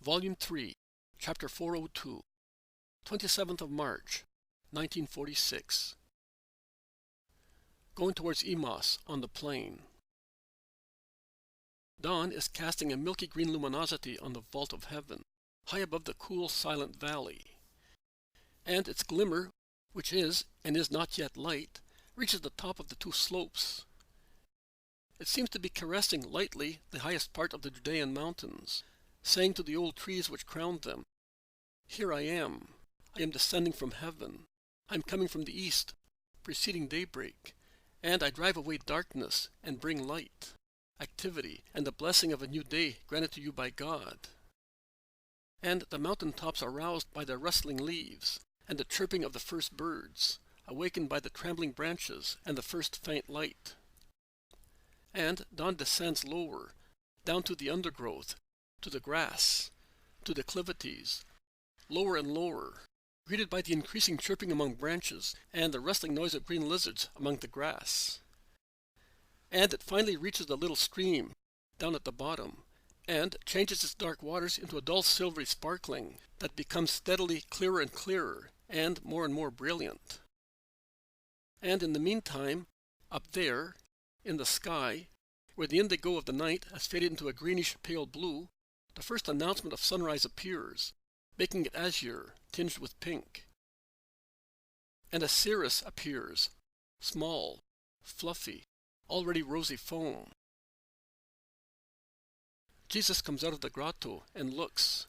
Volume 3, Chapter 402, 27th of March, 1946. Going towards Emmaus on the plain. Dawn is casting a milky green luminosity on the vault of heaven, high above the cool, silent valley. And its glimmer, which is and is not yet light, reaches the top of the two slopes. It seems to be caressing lightly the highest part of the Judean mountains, saying to the old trees which crowned them, "Here I am descending from heaven. I am coming from the east, preceding daybreak, and I drive away darkness and bring light, activity, and the blessing of a new day granted to you by God." And the mountain tops are roused by their rustling leaves, and the chirping of the first birds, awakened by the trembling branches and the first faint light. And dawn descends lower, down to the undergrowth, to the grass, to declivities, lower and lower, greeted by the increasing chirping among branches and the rustling noise of green lizards among the grass. And it finally reaches the little stream down at the bottom, and changes its dark waters into a dull silvery sparkling that becomes steadily clearer and clearer and more brilliant. And in the meantime, up there, in the sky, where the indigo of the night has faded into a greenish pale blue, the first announcement of sunrise appears, making it azure, tinged with pink. And a cirrus appears, small, fluffy, already rosy foam. Jesus comes out of the grotto and looks.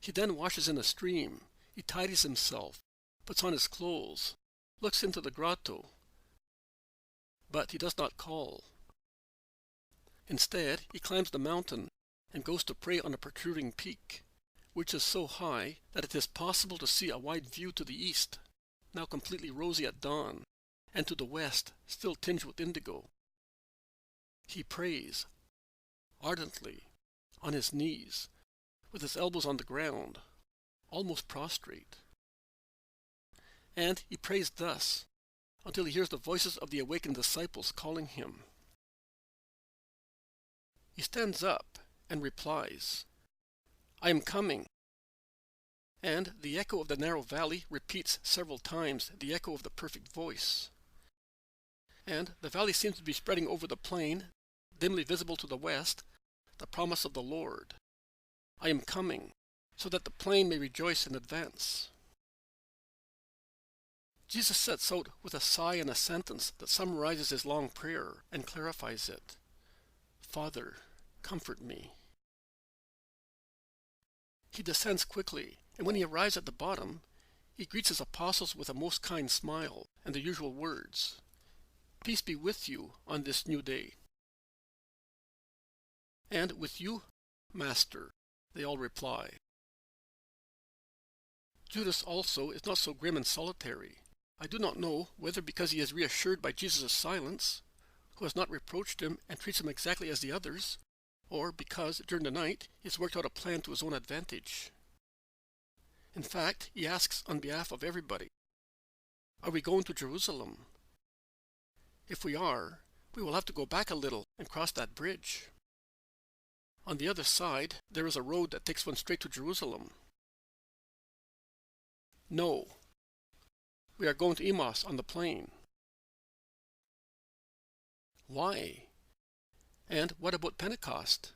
He then washes in a stream. He tidies himself, puts on his clothes, looks into the grotto. But he does not call. Instead, he climbs the mountain and goes to pray on a protruding peak, which is so high that it is possible to see a wide view to the east, now completely rosy at dawn, and to the west, still tinged with indigo. He prays, ardently, on his knees, with his elbows on the ground, almost prostrate. And he prays thus, until he hears the voices of the awakened disciples calling him. He stands up and replies, "I am coming." And the echo of the narrow valley repeats several times the echo of the perfect voice. And the valley seems to be spreading over the plain, dimly visible to the west, the promise of the Lord. "I am coming," so that the plain may rejoice in advance. Jesus sets out with a sigh and a sentence that summarizes his long prayer and clarifies it. "Father, comfort me." He descends quickly, and when he arrives at the bottom, he greets his apostles with a most kind smile and the usual words, "Peace be with you on this new day." "And with you, Master," they all reply. Judas also is not so grim and solitary. I do not know whether because he is reassured by Jesus' silence, who has not reproached him and treats him exactly as the others, or because, during the night, he has worked out a plan to his own advantage. In fact, he asks on behalf of everybody, "Are we going to Jerusalem? If we are, we will have to go back a little and cross that bridge. On the other side, there is a road that takes one straight to Jerusalem." "No, we are going to Emmaus on the plain." "Why? And what about Pentecost?"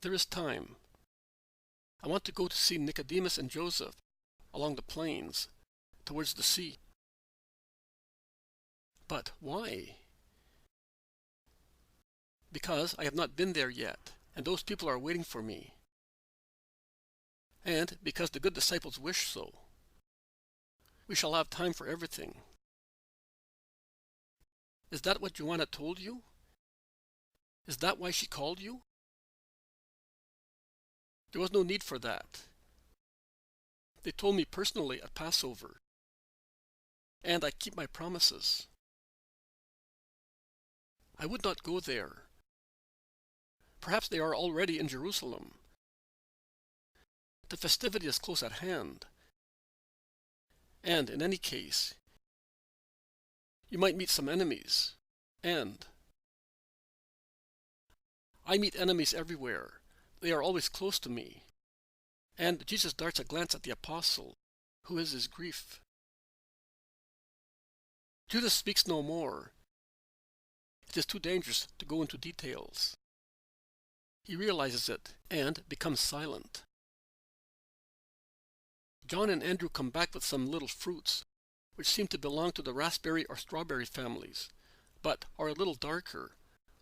"There is time. I want to go to see Nicodemus and Joseph along the plains, towards the sea." "But why?" "Because I have not been there yet, and those people are waiting for me. And because the good disciples wish so. We shall have time for everything." "Is that what Joanna told you? Is that why she called you?" "There was no need for that. They told me personally at Passover. And I keep my promises. I would not go there. Perhaps they are already in Jerusalem. The festivity is close at hand. And in any case, you might meet some enemies, and I meet enemies everywhere. They are always close to me. And Jesus darts a glance at the apostle, who is his grief. Judas speaks no more. It is too dangerous to go into details. He realizes it and becomes silent. John and Andrew come back with some little fruits, which seem to belong to the raspberry or strawberry families, but are a little darker,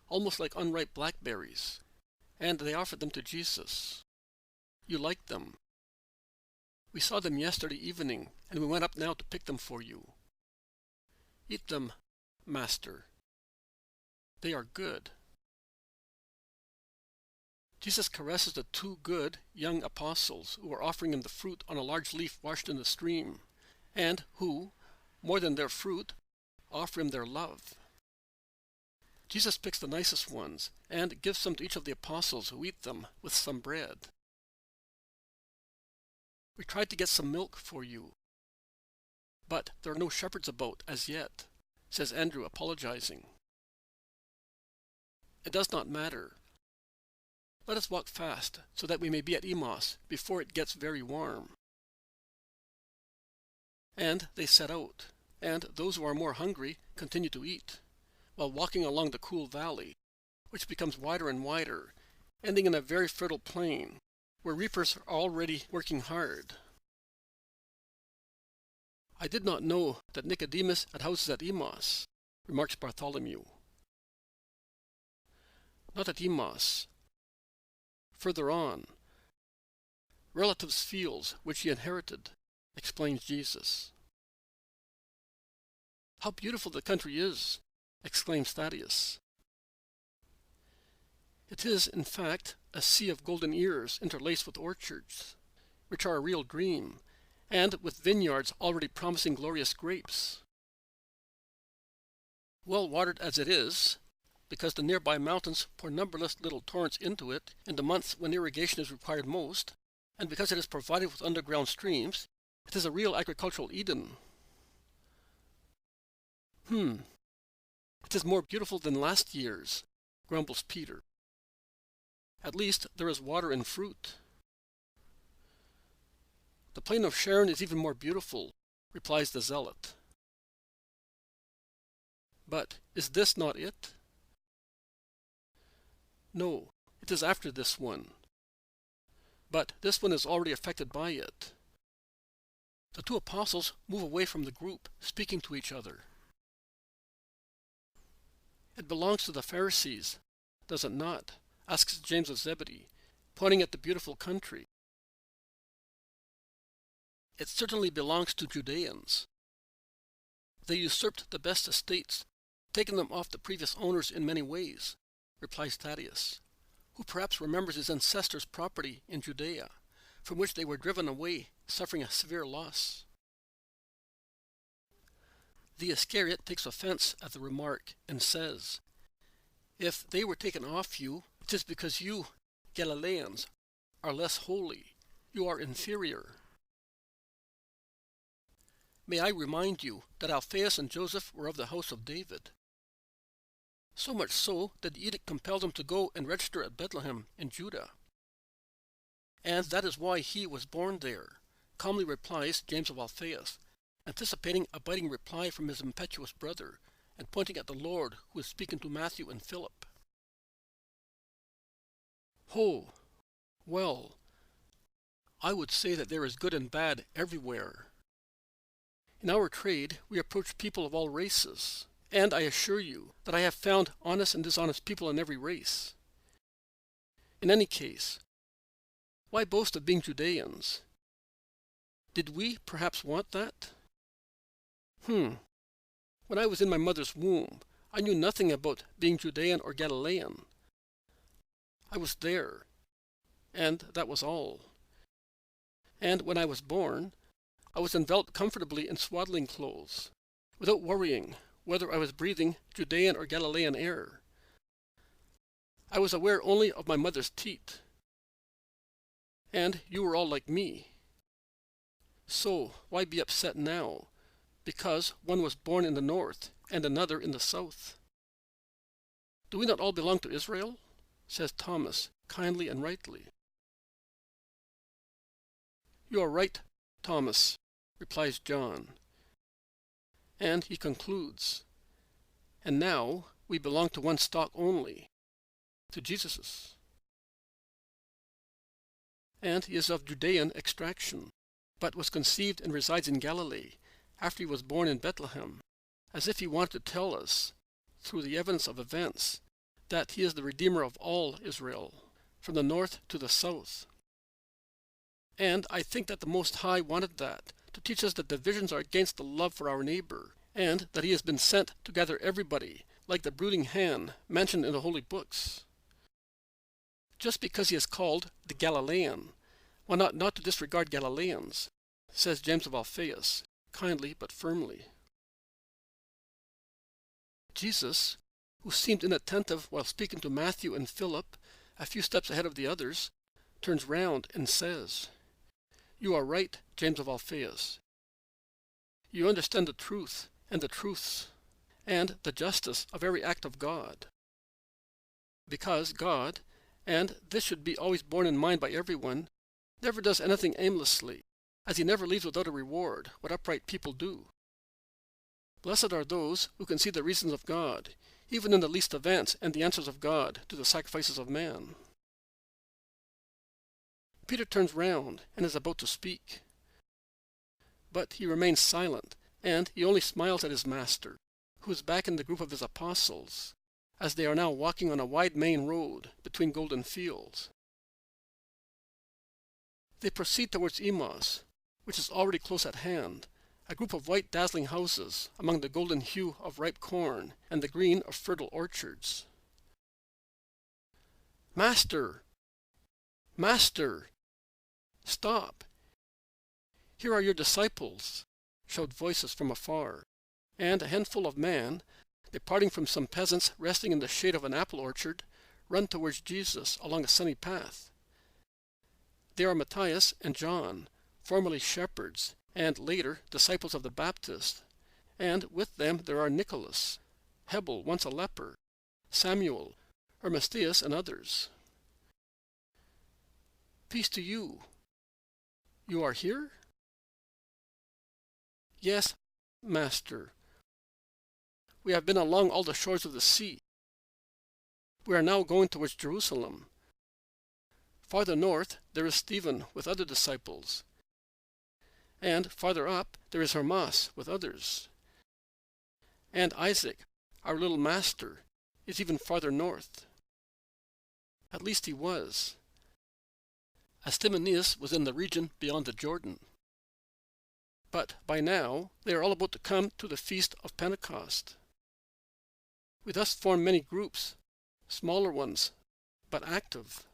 almost like unripe blackberries, and they offer them to Jesus. You like them. We saw them yesterday evening, and we went up now to pick them for you. Eat them, Master. They are good. Jesus caresses the two good young apostles who are offering him the fruit on a large leaf washed in the stream, and who, more than their fruit, offer him their love. Jesus picks the nicest ones and gives some to each of the apostles, who eat them with some bread. We tried to get some milk for you, but there are no shepherds about as yet, says Andrew, apologizing. It does not matter. Let us walk fast, so that we may be at Emmaus before it gets very warm. And they set out, and those who are more hungry continue to eat, while walking along the cool valley, which becomes wider and wider, ending in a very fertile plain, where reapers are already working hard. I did not know that Nicodemus had houses at Emmaus, remarks Bartholomew. Not at Emmaus. Further on. Relatives' fields, which he inherited, explains Jesus. How beautiful the country is, exclaims Thaddeus. It is, in fact, a sea of golden ears interlaced with orchards, which are a real dream, and with vineyards already promising glorious grapes. Well watered as it is, because the nearby mountains pour numberless little torrents into it in the months when irrigation is required most, and because it is provided with underground streams, it is a real agricultural Eden. It is more beautiful than last year's, grumbles Peter. At least there is water and fruit. The plain of Sharon is even more beautiful, replies the zealot. But is this not it? No, it is after this one. But this one is already affected by it. The two apostles move away from the group, speaking to each other. It belongs to the Pharisees, does it not? Asks James of Zebedee, pointing at the beautiful country. It certainly belongs to Judeans. They usurped the best estates, taking them off the previous owners in many ways, replies Thaddeus, who perhaps remembers his ancestors' property in Judea, from which they were driven away, suffering a severe loss. The Iscariot takes offense at the remark and says, "If they were taken off you, it is because you, Galileans, are less holy. You are inferior." May I remind you that Alphaeus and Joseph were of the house of David. So much so that the edict compelled them to go and register at Bethlehem in Judah. And that is why he was born there, calmly replies James of Alphaeus, anticipating a biting reply from his impetuous brother, and pointing at the Lord, who is speaking to Matthew and Philip. Oh, well, I would say that there is good and bad everywhere. In our trade, we approach people of all races, and I assure you that I have found honest and dishonest people in every race. In any case, why boast of being Judeans? Did we perhaps want that? When I was in my mother's womb, I knew nothing about being Judean or Galilean. I was there, and that was all. And when I was born, I was enveloped comfortably in swaddling clothes, without worrying whether I was breathing Judean or Galilean air. I was aware only of my mother's teat. And you were all like me. So why be upset now, because one was born in the north and another in the south? Do we not all belong to Israel? says Thomas, kindly and rightly. You are right, Thomas, replies John. And he concludes, and now we belong to one stock only, to Jesus's. And he is of Judean extraction, but was conceived and resides in Galilee, after he was born in Bethlehem, as if he wanted to tell us, through the evidence of events, that he is the Redeemer of all Israel, from the north to the south. And I think that the Most High wanted that, to teach us that divisions are against the love for our neighbor, and that he has been sent to gather everybody, like the brooding hen mentioned in the holy books. Just because he is called the Galilean, one ought not to disregard Galileans, says James of Alphaeus, kindly but firmly. Jesus, who seemed inattentive while speaking to Matthew and Philip, a few steps ahead of the others, turns round and says, "You are right, James of Alphaeus. You understand the truth and the truths, and the justice of every act of God. Because God, and this should be always borne in mind by everyone, never does anything aimlessly, as he never leaves without a reward what upright people do. Blessed are those who can see the reasons of God, even in the least events, and the answers of God to the sacrifices of man." Peter turns round and is about to speak. But he remains silent, and he only smiles at his master, who is back in the group of his apostles, as they are now walking on a wide main road between golden fields. They proceed towards Emmaus, which is already close at hand, a group of white dazzling houses among the golden hue of ripe corn and the green of fertile orchards. "Master! Master! Stop! Here are your disciples," shout voices from afar, and a handful of men, departing from some peasants resting in the shade of an apple orchard, run towards Jesus along a sunny path. They are Matthias and John, formerly shepherds, and later disciples of the Baptist, and with them there are Nicholas, Hebel, once a leper, Samuel, Arimatheus, and others. "Peace to you. You are here?" "Yes, Master. We have been along all the shores of the sea. We are now going towards Jerusalem. Farther north there is Stephen with other disciples, and farther up there is Emmaus with others. And Isaac, our little master, is even farther north. At least he was, as Timotheus was in the region beyond the Jordan. But by now they are all about to come to the feast of Pentecost. We thus form many groups, smaller ones, but active.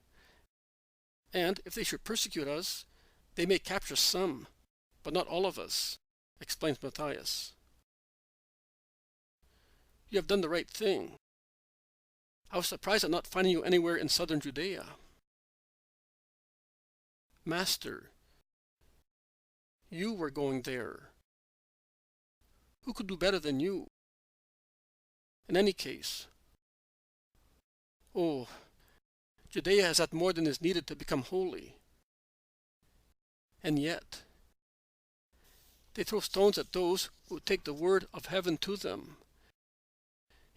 And if they should persecute us, they may capture some, but not all of us," explains Matthias. "You have done the right thing. I was surprised at not finding you anywhere in southern Judea." "Master, you were going there. Who could do better than you? In any case, oh, Judea has had more than is needed to become holy. And yet, they throw stones at those who take the word of heaven to them.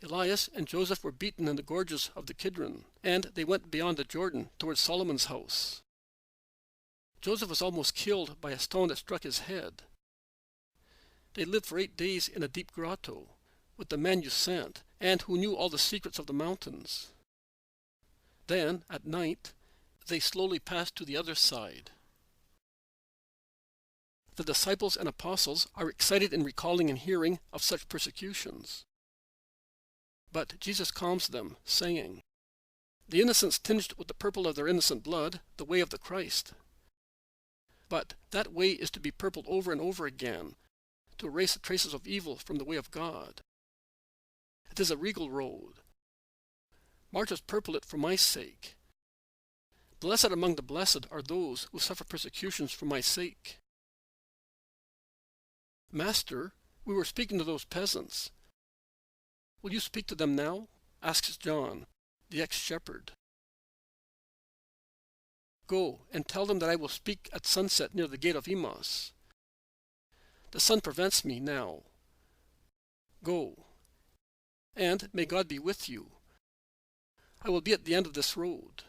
Elias and Joseph were beaten in the gorges of the Kidron, and they went beyond the Jordan towards Solomon's house. Joseph was almost killed by a stone that struck his head. They lived for 8 days in a deep grotto, with the men you sent, and who knew all the secrets of the mountains. Then, at night, they slowly passed to the other side." The disciples and apostles are excited in recalling and hearing of such persecutions. But Jesus calms them, saying, "The innocents tinged with the purple of their innocent blood the way of the Christ. But that way is to be purpled over and over again, to erase the traces of evil from the way of God. It is a regal road. Martyrs purple it for my sake. Blessed among the blessed are those who suffer persecutions for my sake." "Master, we were speaking to those peasants. Will you speak to them now?" asks John, the ex-shepherd. Go, and tell them that I will speak at sunset near the gate of Emmaus. The sun prevents me now. Go, and may God be with you. I will be at the end of this road."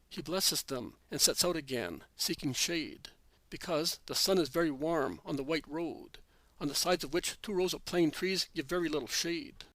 He blesses them and sets out again, seeking shade, because the sun is very warm on the white road, on the sides of which 2 rows of plane trees give very little shade.